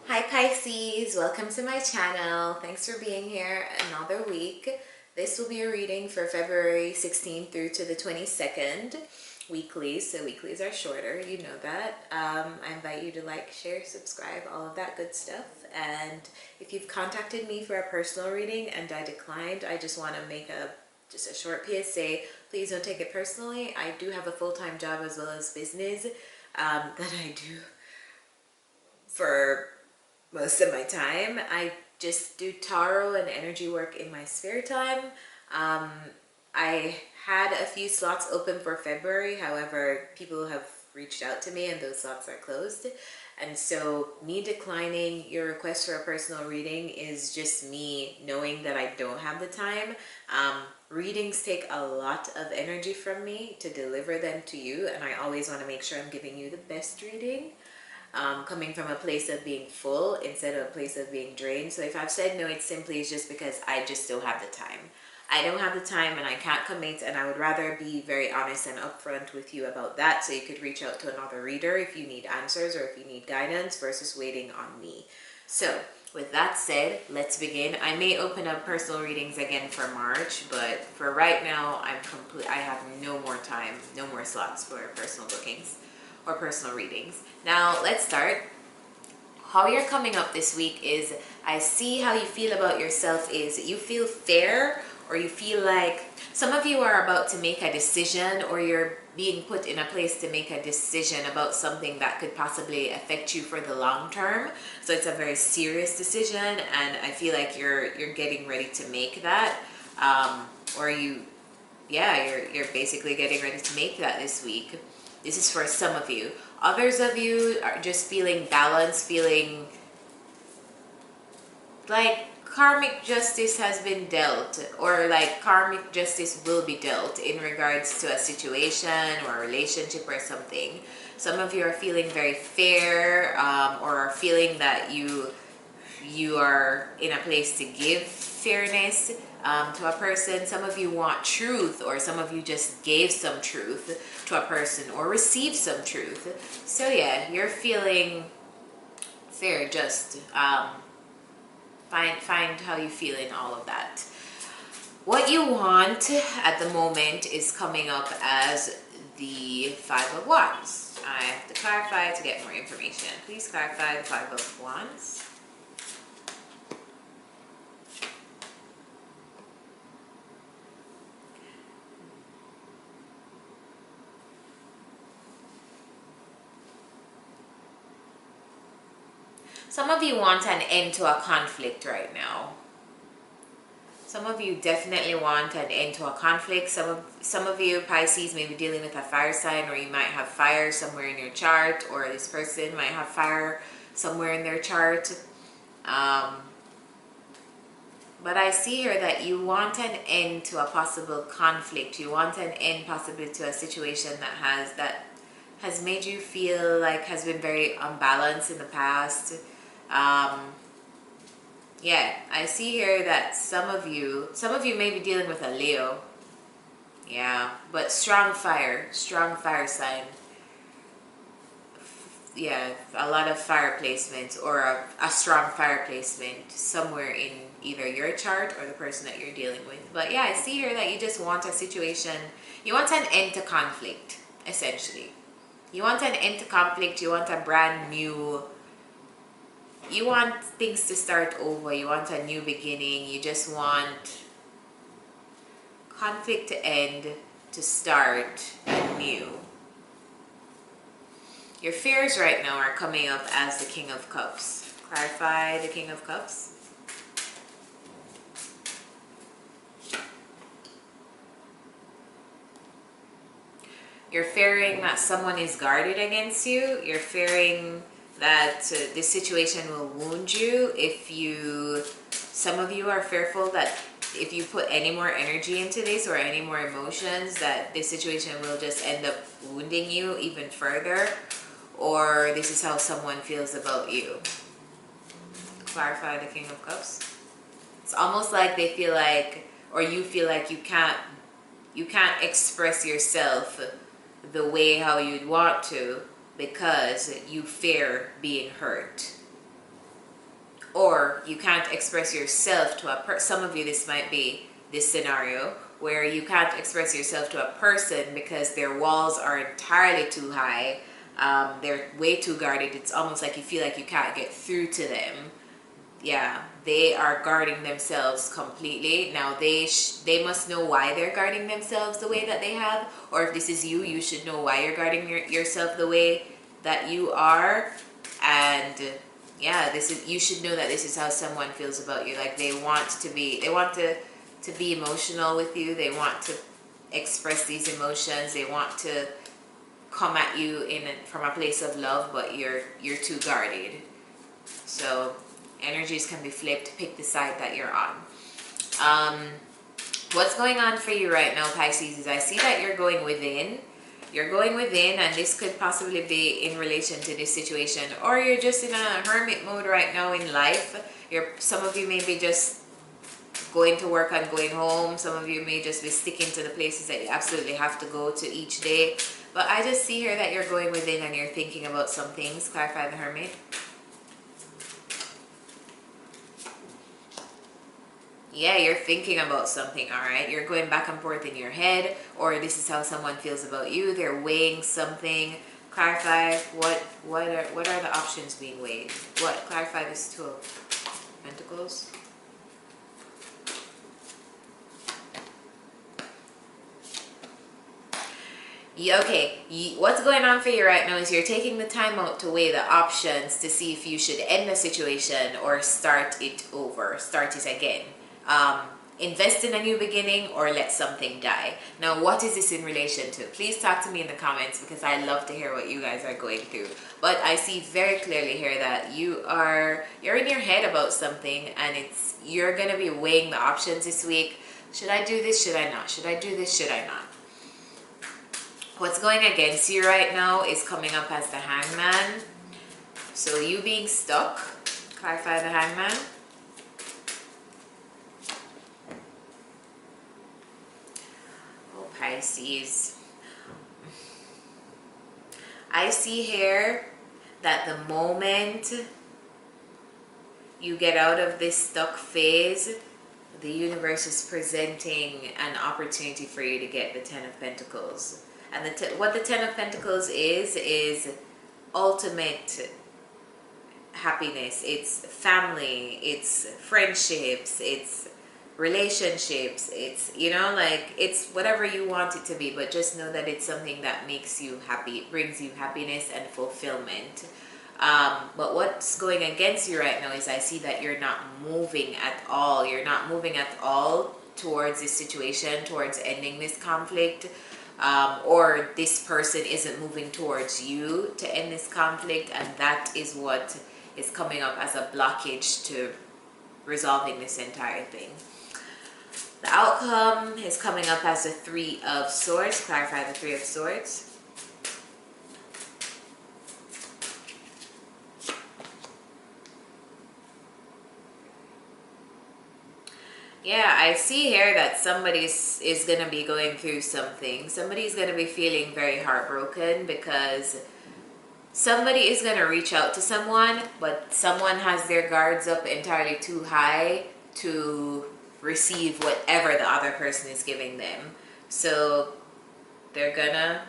Hi Pisces, welcome to my channel. Thanks for being here another week. This will be a reading for February 16th through to the 22nd, weeklies. So weeklies are shorter, you know that. I invite you to like, share, subscribe, all of that good stuff. And if you've contacted me for a personal reading and I declined, I just want to make just a short PSA. Please don't take it personally. I do have a full-time job as well as business that I do for most of my time. I just do tarot and energy work in my spare time. I had a few slots open for February, however, people have reached out to me and those slots are closed. And so me declining your request for a personal reading is just me knowing that I don't have the time. Readings take a lot of energy from me to deliver them to you, and I always want to make sure I'm giving you the best reading. Coming from a place of being full instead of a place of being drained. So if I've said no, it's simply just because I just don't have the time. I don't have the time and I can't commit, and I would rather be very honest and upfront with you about that, so you could reach out to another reader if you need answers or if you need guidance versus waiting on me. So with that said, let's begin. I may open up personal readings again for March, but for right now, I have no more time, no more slots for personal bookings or personal readings. Now let's start. How you're coming up this week is, I see how you feel about yourself is you feel fair, or you feel like some of you are about to make a decision, or you're being put in a place to make a decision about something that could possibly affect you for the long term. So it's a very serious decision, and I feel like you're getting ready to make that, or you're basically getting ready to make that this week. This is for some of you. Others of you are just feeling balanced, feeling like karmic justice has been dealt, or like karmic justice will be dealt in regards to a situation or a relationship or something. Some of you are feeling very fair, or are feeling that you are in a place to give fairness to a person. Some of you want truth, or some of you just gave some truth to a person or received some truth. So yeah, you're feeling fair, just find how you feel in all of that. What you want at the moment is coming up as the Five of Wands. I have to clarify to get more information. Please clarify the Five of Wands. Some of you want an end to a conflict right now. Some of you definitely want an end to a conflict. Some of you, Pisces, may be dealing with a fire sign, or you might have fire somewhere in your chart, or this person might have fire somewhere in their chart. But I see here that you want an end to a possible conflict. You want an end possibly to a situation that has made you feel like has been very unbalanced in the past. Yeah, I see here that some of you may be dealing with a Leo. Yeah, but strong fire sign. Yeah, a lot of fire placements, or a strong fire placement somewhere in either your chart or the person that you're dealing with. But yeah, I see here that you just want a situation, you want an end to conflict, essentially. You want an end to conflict, you want a brand new, you want things to start over, you want a new beginning, you just want conflict to end, to start anew. Your fears right now are coming up as the King of Cups. Clarify the King of Cups. You're fearing that someone is guarded against you. You're fearing that this situation will wound you. Some of you are fearful that if you put any more energy into this, or any more emotions, that this situation will just end up wounding you even further, or this is how someone feels about you. Clarify the King of Cups. It's almost like they feel like, or you feel like you can't express yourself the way how you'd want to, because you fear being hurt. or you can't express yourself to a person. Some of you, this might be this scenario where you can't express yourself to a person because their walls are entirely too high. They're way too guarded. It's almost like you feel like you can't get through to them. Yeah, they are guarding themselves completely. Now they must know why they're guarding themselves the way that they have, or if this is you, you should know why you're guarding yourself the way that you are. And yeah, you should know that this is how someone feels about you. Like they want to be emotional with you. They want to express these emotions. They want to come at you from a place of love, but you're too guarded. So energies can be flipped. Pick the side that you're on. What's going on for you right now, Pisces, is I see that you're going within. You're going within, and this could possibly be in relation to this situation, or you're just in a hermit mode right now in life. Some of you may be just going to work and going home. Some of you may just be sticking to the places that you absolutely have to go to each day. But I just see here that you're going within and you're thinking about some things. Clarify the Hermit. Yeah, you're thinking about something, all right? You're going back and forth in your head, or this is how someone feels about you. They're weighing something. Clarify what are the options being weighed? What? Clarify this Two of Pentacles. Yeah, okay, what's going on for you right now is you're taking the time out to weigh the options to see if you should end the situation or start it over, start it again. Invest in a new beginning or let something die. Now, what is this in relation to? Please talk to me in the comments because I love to hear what you guys are going through. But I see very clearly here that you're in your head about something, and you're going to be weighing the options this week. Should I do this? Should I not? Should I do this? Should I not? What's going against you right now is coming up as the Hangman. So you being stuck. Clarify the Hangman. Oh, Pisces. I see here that the moment you get out of this stuck phase, the universe is presenting an opportunity for you to get the Ten of Pentacles. And what the Ten of Pentacles is ultimate happiness. It's family, it's friendships, it's relationships, it's, it's whatever you want it to be, but just know that it's something that makes you happy, it brings you happiness and fulfillment. But what's going against you right now is I see that you're not moving at all. You're not moving at all towards this situation, towards ending this conflict. Or this person isn't moving towards you to end this conflict, and that is what is coming up as a blockage to resolving this entire thing. The outcome is coming up as the Three of Swords. Clarify the Three of Swords. Yeah, I see here that somebody is going to be going through something. Somebody's going to be feeling very heartbroken because somebody is going to reach out to someone, but someone has their guards up entirely too high to receive whatever the other person is giving them. So they're going to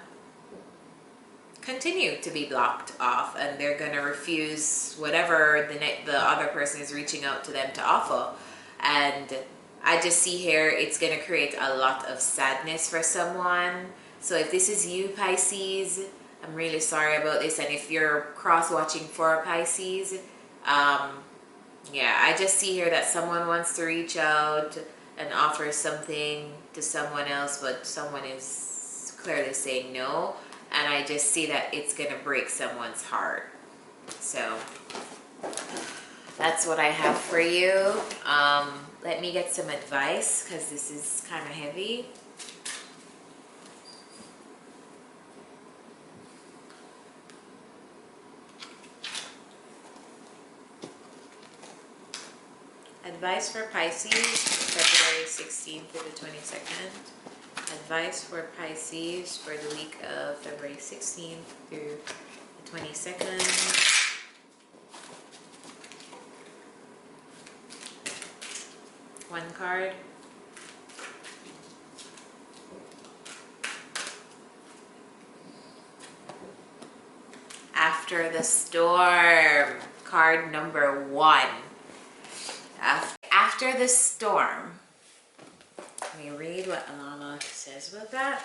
continue to be blocked off, and they're going to refuse whatever the other person is reaching out to them to offer. And I just see here it's going to create a lot of sadness for someone. So if this is you, Pisces, I'm really sorry about this. And if you're cross-watching for a Pisces, yeah, I just see here that someone wants to reach out and offer something to someone else, but someone is clearly saying no. And I just see that it's going to break someone's heart. So that's what I have for you. Let me get some advice because this is kind of heavy. Advice for Pisces, February 16th to the 22nd. Advice for Pisces for the week of February 16th through the 22nd. one card. After the storm, card number 1. After the storm. Let me read what Alana says about that.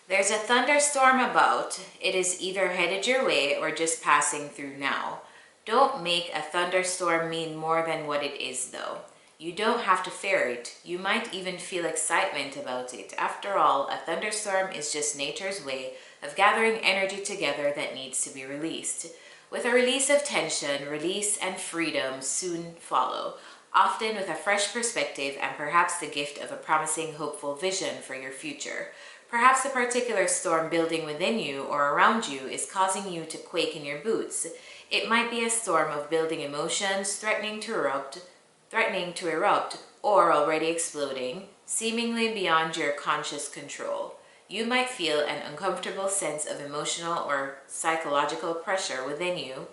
There's a thunderstorm about. It is either headed your way or just passing through now. Don't make a thunderstorm mean more than what it is, though. You don't have to fear it. You might even feel excitement about it. After all, a thunderstorm is just nature's way of gathering energy together that needs to be released. With a release of tension, release and freedom soon follow, often with a fresh perspective and perhaps the gift of a promising, hopeful vision for your future. Perhaps a particular storm building within you or around you is causing you to quake in your boots. It might be a storm of building emotions, threatening to erupt, or already exploding, seemingly beyond your conscious control. You might feel an uncomfortable sense of emotional or psychological pressure within you,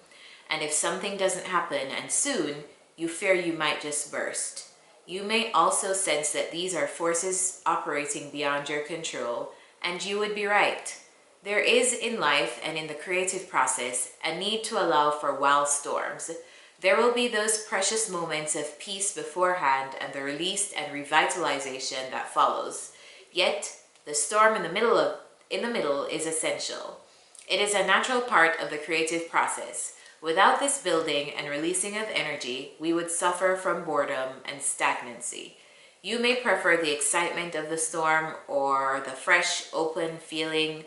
and if something doesn't happen and soon, you fear you might just burst. You may also sense that these are forces operating beyond your control, and you would be right. There is in life and in the creative process a need to allow for wild storms. There will be those precious moments of peace beforehand and the release and revitalization that follows. Yet, the storm in the middle is essential. It is a natural part of the creative process. Without this building and releasing of energy, we would suffer from boredom and stagnancy. You may prefer the excitement of the storm or the fresh, open feeling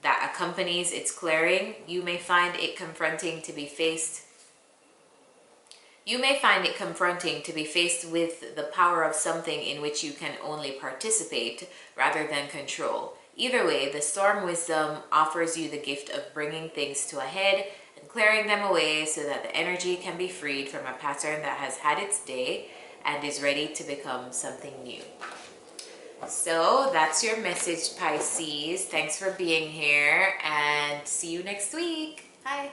that accompanies its clearing. You may find it confronting to be faced with the power of something in which you can only participate rather than control. Either way, the storm wisdom offers you the gift of bringing things to a head and clearing them away so that the energy can be freed from a pattern that has had its day and is ready to become something new. So that's your message, Pisces. Thanks for being here and see you next week. Bye.